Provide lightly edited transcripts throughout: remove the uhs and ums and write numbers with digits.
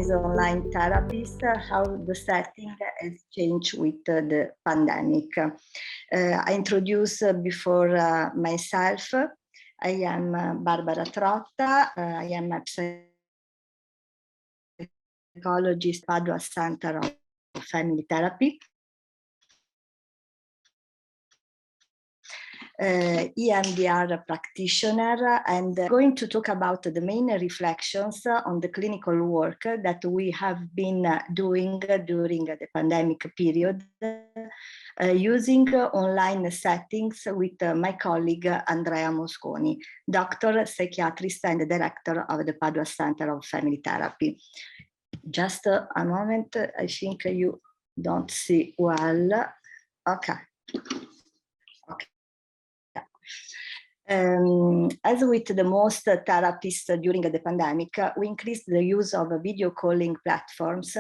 is online therapies, how the setting has changed with the pandemic. I introduce before myself. I am Barbara Trotta. I am a psychologist, Padua Center of Family Therapy. EMDR practitioner, and going to talk about the main reflections on the clinical work that we have been doing during the pandemic period, using online settings with my colleague Andrea Mosconi, doctor, psychiatrist, and director of the Padua Center of Family Therapy. Just a moment, I think you don't see well. Okay. As with the most therapists during the pandemic, we increased the use of video calling platforms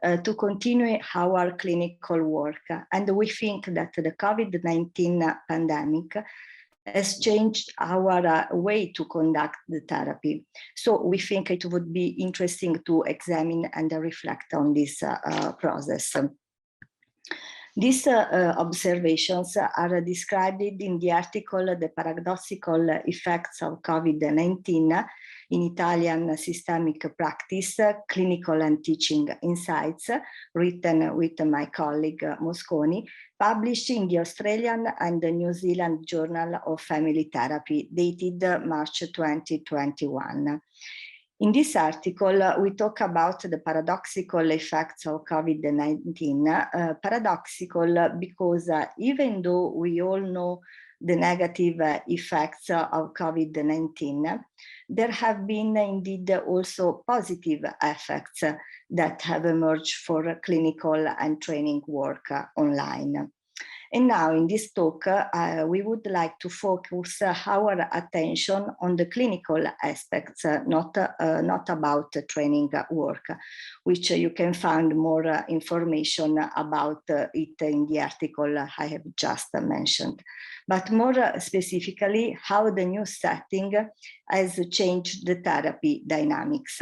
to continue our clinical work. And we think that the COVID-19 pandemic has changed our way to conduct the therapy. So we think it would be interesting to examine and reflect on this process. These observations are described in the article "The Paradoxical Effects of COVID-19 in Italian Systemic Practice, Clinical and Teaching Insights," written with my colleague Mosconi, published in the Australian and the New Zealand Journal of Family Therapy, dated March 2021. In this article, we talk about the paradoxical effects of COVID-19. Paradoxical because even though we all know the negative effects of COVID-19, there have been indeed also positive effects that have emerged for clinical and training work online. And now in this talk, we would like to focus our attention on the clinical aspects, not about training work, which you can find more information about it in the article I have just mentioned. But more specifically, how the new setting has changed the therapy dynamics.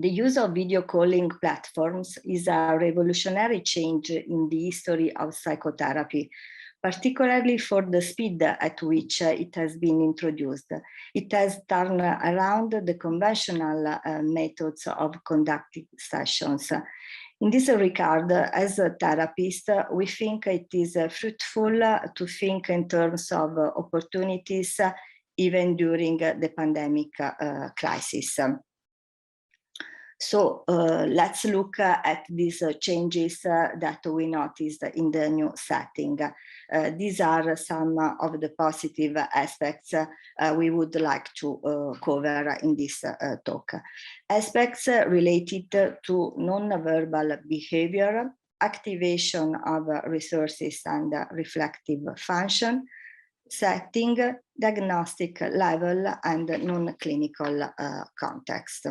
The use of video calling platforms is a revolutionary change in the history of psychotherapy, particularly for the speed at which it has been introduced. It has turned around the conventional methods of conducting sessions. In this regard, as a therapist, we think it is fruitful to think in terms of opportunities even during the pandemic crisis. So let's look at these changes that we noticed in the new setting. These are some of the positive aspects we would like to cover in this talk. Aspects related to non-verbal behavior, activation of resources and reflective function, setting, diagnostic level, and non-clinical context.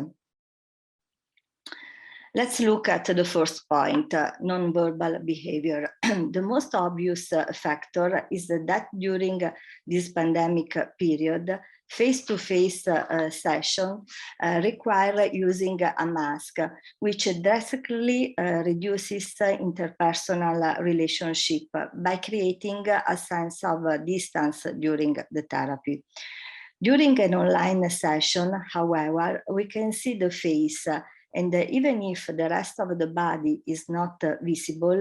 Let's look at the first point, non-verbal behavior. The most obvious factor is that during this pandemic period, face-to-face session require using a mask, which drastically reduces interpersonal relationship by creating a sense of distance during the therapy. During an online session, however, we can see the face, and even if the rest of the body is not visible,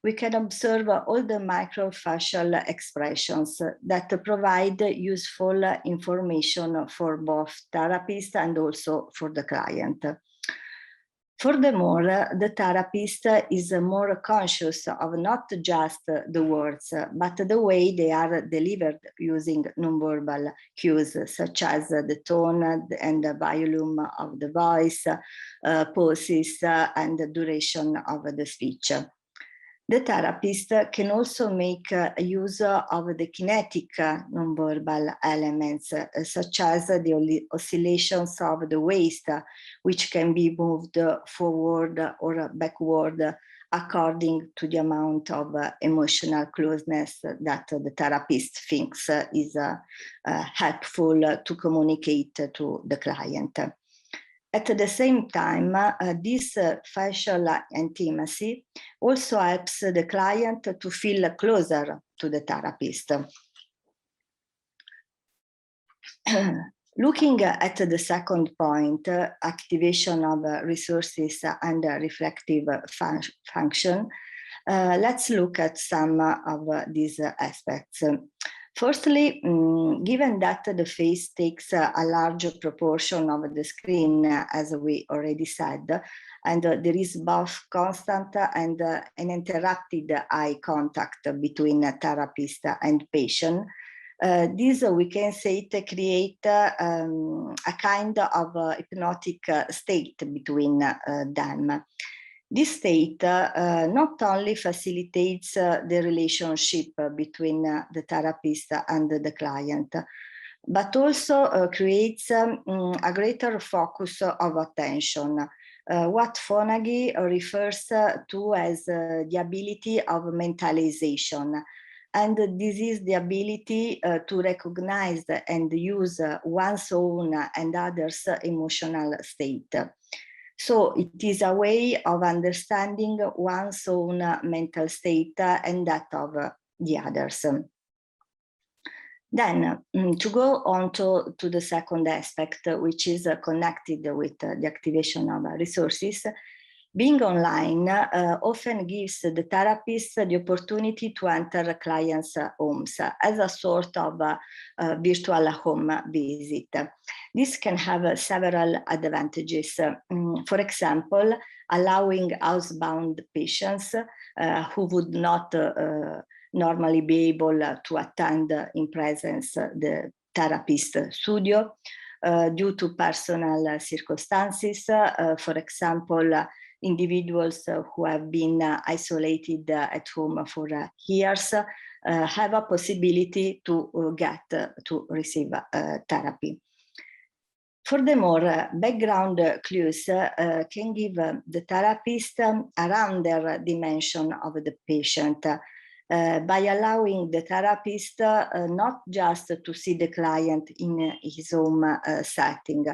we can observe all the microfacial expressions that provide useful information for both therapists and also for the client. Furthermore, the therapist is more conscious of not just the words, but the way they are delivered using nonverbal cues, such as the tone and the volume of the voice, pauses, and the duration of the speech. The therapist can also make use of the kinetic nonverbal elements, such as the oscillations of the waist, which can be moved forward or backward according to the amount of emotional closeness that the therapist thinks is helpful to communicate to the client. At the same time, this facial intimacy also helps the client to feel closer to the therapist. Looking at the second point, activation of resources and reflective function, let's look at some of these aspects. Firstly, given that the face takes a large proportion of the screen, as we already said, and there is both constant and uninterrupted eye contact between therapist and patient, this we can say to create a kind of hypnotic state between them. This state not only facilitates the relationship between the therapist and the client, but also creates a greater focus of attention, what Fonagy refers to as the ability of mentalization. And this is the ability to recognize and use one's own and others' emotional state. So it is a way of understanding one's own mental state and that of the others. Then to go on to the second aspect, which is connected with the activation of resources, being online often gives the therapist the opportunity to enter clients' homes as a sort of virtual home visit. This can have several advantages. For example, allowing housebound patients who would not normally be able to attend in presence the therapist studio due to personal circumstances, for example, individuals who have been isolated at home for years have a possibility to get to receive therapy. Furthermore, background clues can give the therapist a rounder dimension of the patient by allowing the therapist not just to see the client in his home setting,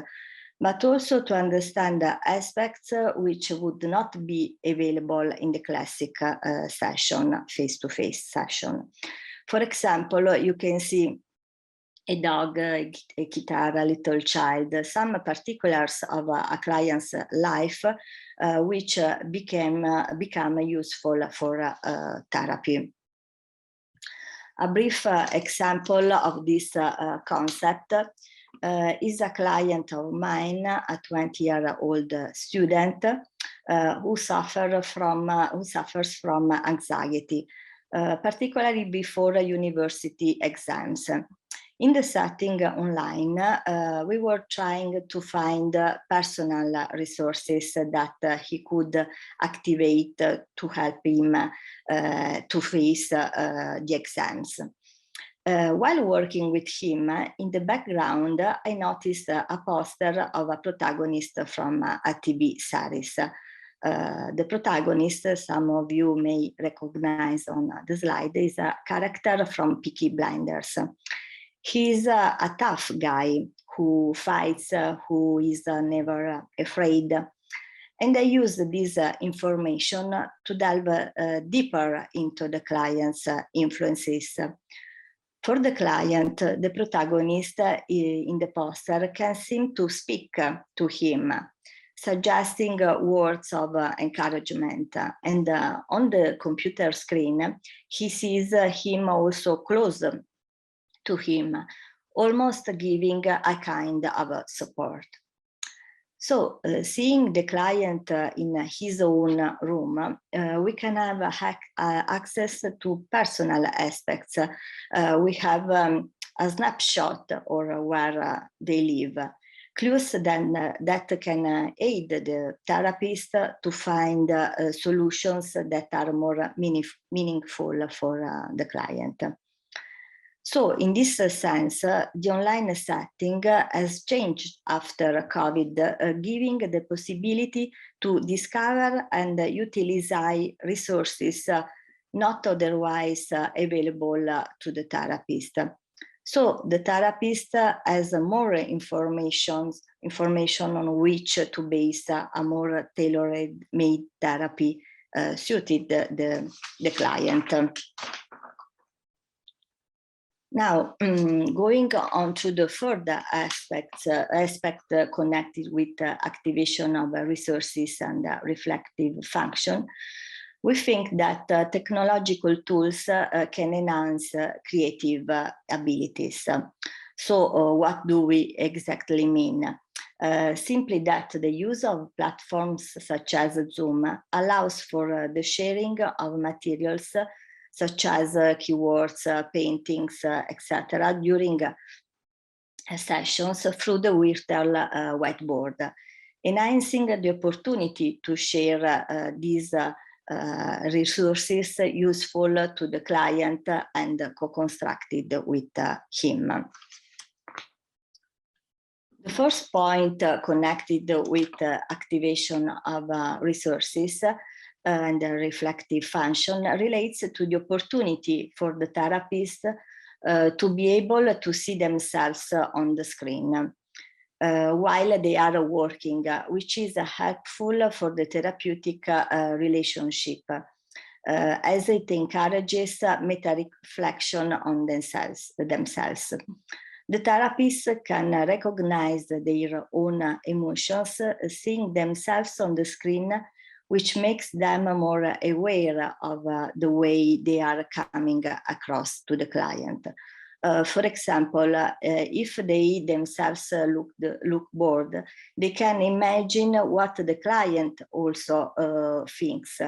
but also to understand aspects which would not be available in the classic session, face-to-face session. For example, you can see a dog, a guitar, a little child, some particulars of a client's life which become useful for therapy. A brief example of this concept is a client of mine, a 20-year-old student who suffers from anxiety, particularly before university exams. In the setting online, we were trying to find personal resources that he could activate to help him to face the exams. While working with him, in the background, I noticed a poster of a protagonist from a TV series. The protagonist, some of you may recognize on the slide, is a character from Peaky Blinders. He's a tough guy who fights, who is never afraid. And I use this information to delve deeper into the client's influences. For the client, the protagonist in the poster can seem to speak to him, suggesting words of encouragement. And on the computer screen, he sees him also close to him, almost giving a kind of support. So seeing the client in his own room, we can have access to personal aspects. We have a snapshot or where they live. Clues then that can aid the therapist to find solutions that are more meaningful for the client. So in this sense, the online setting has changed after COVID, giving the possibility to discover and utilize resources not otherwise available to the therapist. So the therapist has more information on which to base a more tailor-made therapy suited the client. Now, going on to the further aspect connected with activation of resources and reflective function, we think that technological tools can enhance creative abilities. So what do we exactly mean? Simply that the use of platforms such as Zoom allows for the sharing of materials such as keywords, paintings, etc., during sessions through the virtual whiteboard, enhancing the opportunity to share these resources useful to the client and co-constructed with him. The first point connected with activation of resources and the reflective function relates to the opportunity for the therapist to be able to see themselves on the screen while they are working, which is helpful for the therapeutic relationship, as it encourages meta-reflection on themselves. The therapists can recognize their own emotions, seeing themselves on the screen, which makes them more aware of the way they are coming across to the client. For example, if they themselves look bored, they can imagine what the client also thinks.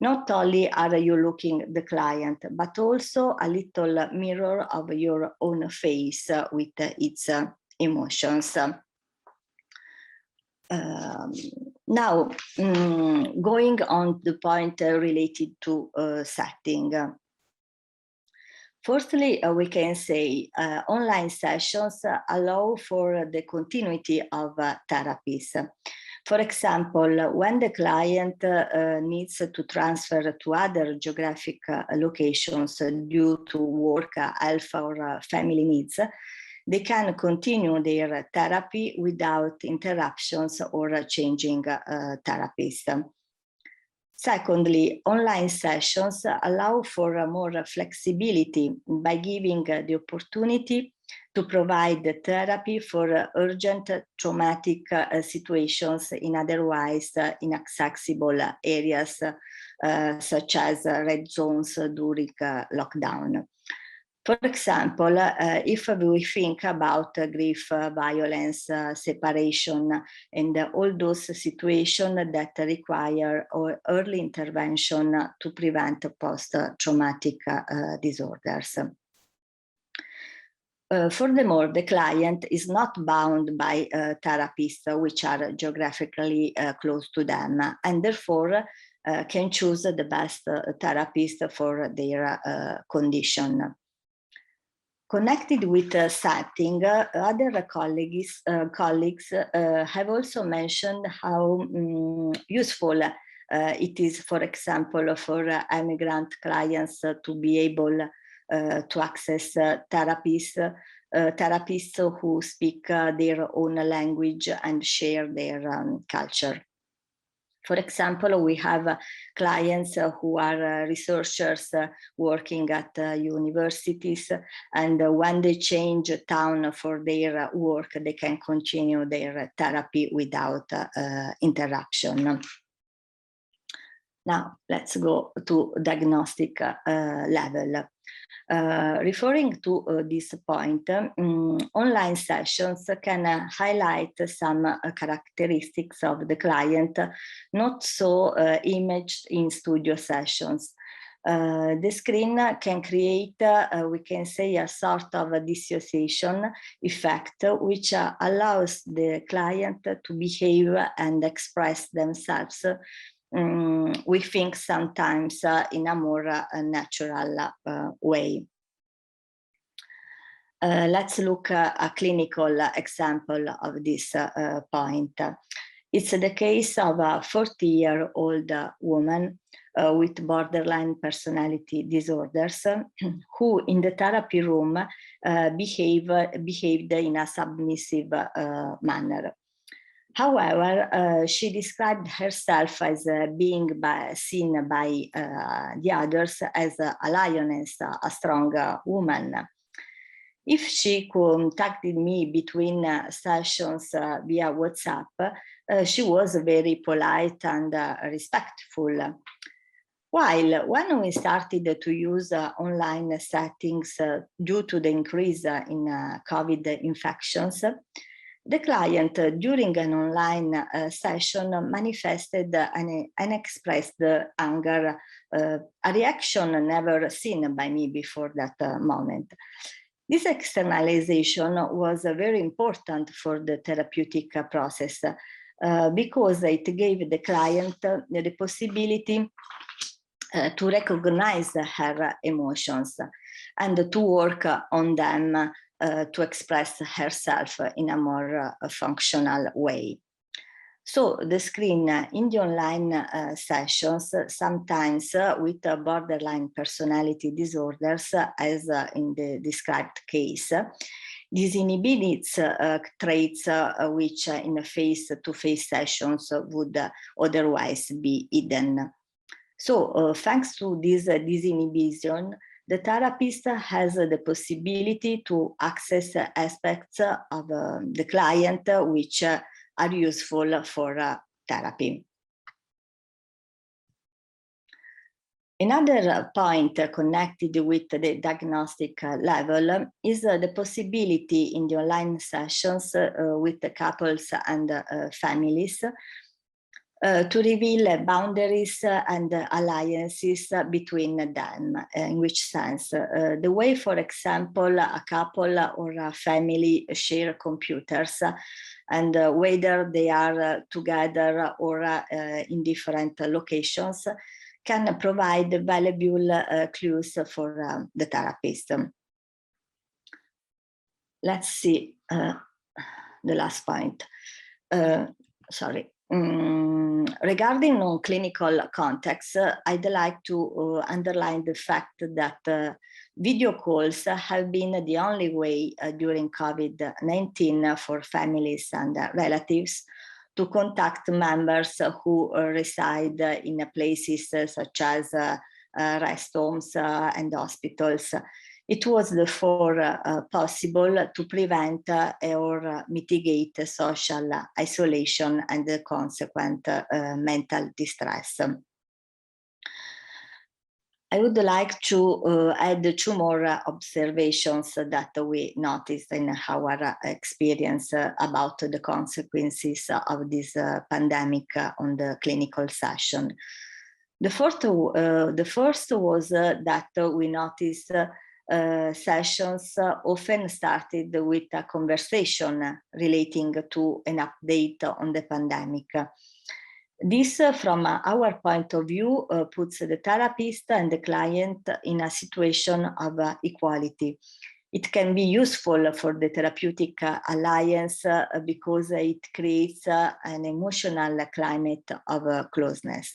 Not only are you looking at the client, but also a little mirror of your own face with its emotions. Now, going on the point related to setting. Firstly, we can say online sessions allow for the continuity of therapies. For example, when the client needs to transfer to other geographic locations due to work, health, or family needs, they can continue their therapy without interruptions or changing therapists. Secondly, online sessions allow for more flexibility by giving the opportunity to provide therapy for urgent traumatic situations in otherwise inaccessible areas, such as red zones during lockdown. For example, if we think about grief, violence, separation, and all those situations that require early intervention to prevent post-traumatic disorders. Furthermore, the client is not bound by therapists which are geographically close to them, and therefore can choose the best therapist for their condition. Connected with setting, other colleagues have also mentioned how useful it is, for example, for immigrant clients to be able to access therapists who speak their own language and share their culture. For example, we have clients who are researchers working at universities, and when they change town for their work, they can continue their therapy without interruption. Now, let's go to diagnostic level. Referring to this point, online sessions can highlight some characteristics of the client not so imaged in studio sessions. The screen can create, we can say, a sort of a dissociation effect, which allows the client to behave and express themselves, we think sometimes in a more natural way. Let's look at a clinical example of this point. It's the case of a 40-year-old woman with borderline personality disorders who in the therapy room behaved in a submissive manner. However, she described herself as being seen by the others as a lioness, a strong woman. If she contacted me between sessions via WhatsApp, she was very polite and respectful. While when we started to use online settings due to the increase in COVID infections, the client during an online session manifested an unexpressed anger, a reaction never seen by me before that moment. This externalization was very important for the therapeutic process because it gave the client the possibility to recognize her emotions and to work on them to express herself in a more functional way. So the screen in the online sessions, sometimes with borderline personality disorders, as in the described case, disinhibits traits which in the face-to-face sessions would otherwise be hidden. So thanks to this disinhibition, the therapist has the possibility to access aspects of the client which are useful for therapy. Another point connected with the diagnostic level is the possibility in the online sessions with the couples and families to reveal boundaries and alliances between them. In which sense? The way, for example, a couple or a family share computers and whether they are together or in different locations can provide valuable clues for the therapist. Let's see the last point. Sorry. Regarding non-clinical context, I'd like to underline the fact that video calls have been the only way during COVID-19 for families and relatives to contact members who reside in places such as rest homes and hospitals. It was therefore possible to prevent or mitigate social isolation and the consequent mental distress. I would like to add two more observations that we noticed in our experience about the consequences of this pandemic on the clinical session. The first was that we noticed sessions often started with a conversation relating to an update on the pandemic. This, from our point of view, puts the therapist and the client in a situation of equality. It can be useful for the therapeutic alliance because it creates an emotional climate of closeness.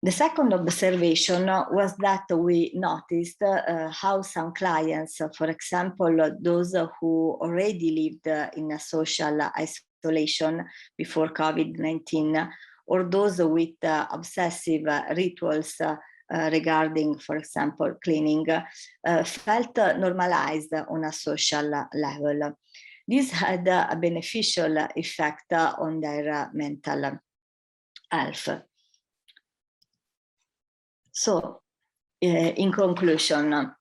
The second observation was that we noticed how some clients, for example, those who already lived in a social isolation before COVID-19, or those with obsessive rituals regarding, for example, cleaning, felt normalized on a social level. This had a beneficial effect on their mental health. So, in conclusion,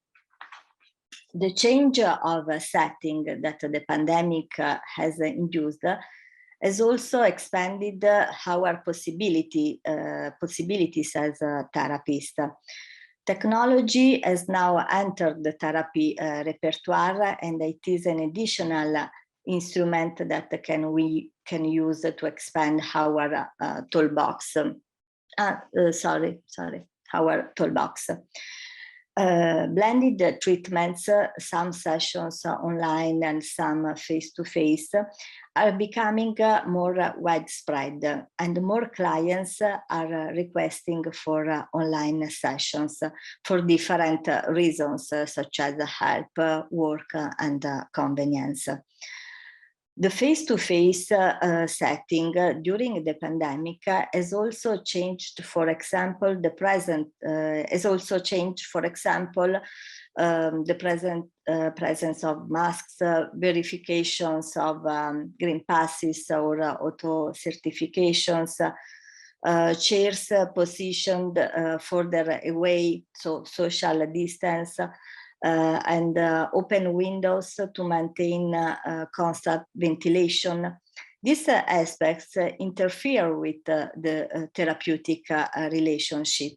the change of setting that the pandemic has induced has also expanded our possibilities as a therapist. Technology has now entered the therapy repertoire, and it is an additional instrument that we can use to expand our toolbox. Our toolbox. Blended treatments, some sessions online and some face-to-face, are becoming more widespread, and more clients are requesting for online sessions for different reasons, such as help, work, and convenience. The face-to-face setting during the pandemic has also changed, for example, the presence of masks, verifications of green passes or auto certifications, chairs positioned further away, so social distance, and open windows to maintain constant ventilation. These aspects interfere with the therapeutic relationship.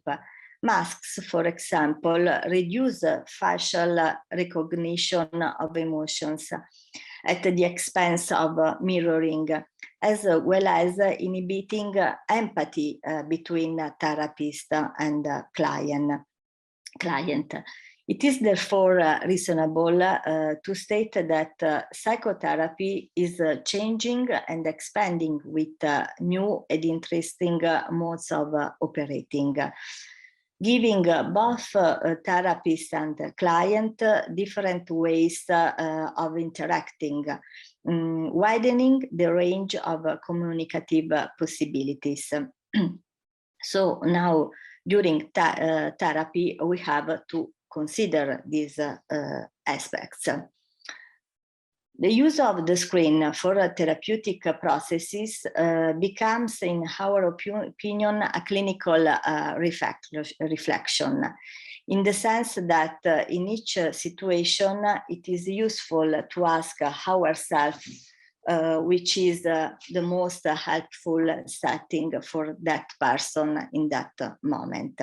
Masks, for example, reduce facial recognition of emotions at the expense of mirroring, as well as inhibiting empathy between therapist and client. It is therefore reasonable to state that psychotherapy is changing and expanding with new and interesting modes of operating, giving both therapist and client different ways of interacting, widening the range of communicative possibilities. So now, during therapy, we have to consider these aspects. The use of the screen for therapeutic processes becomes, in our opinion, a clinical reflection, in the sense that in each situation, it is useful to ask ourselves which is the most helpful setting for that person in that moment.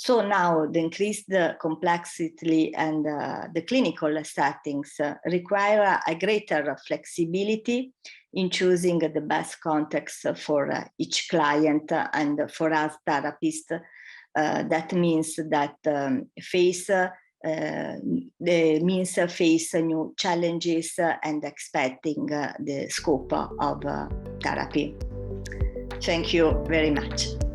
So now the increased complexity and the clinical settings require a greater flexibility in choosing the best context for each client and for us therapists. That means that face new challenges and expecting the scope of therapy. Thank you very much.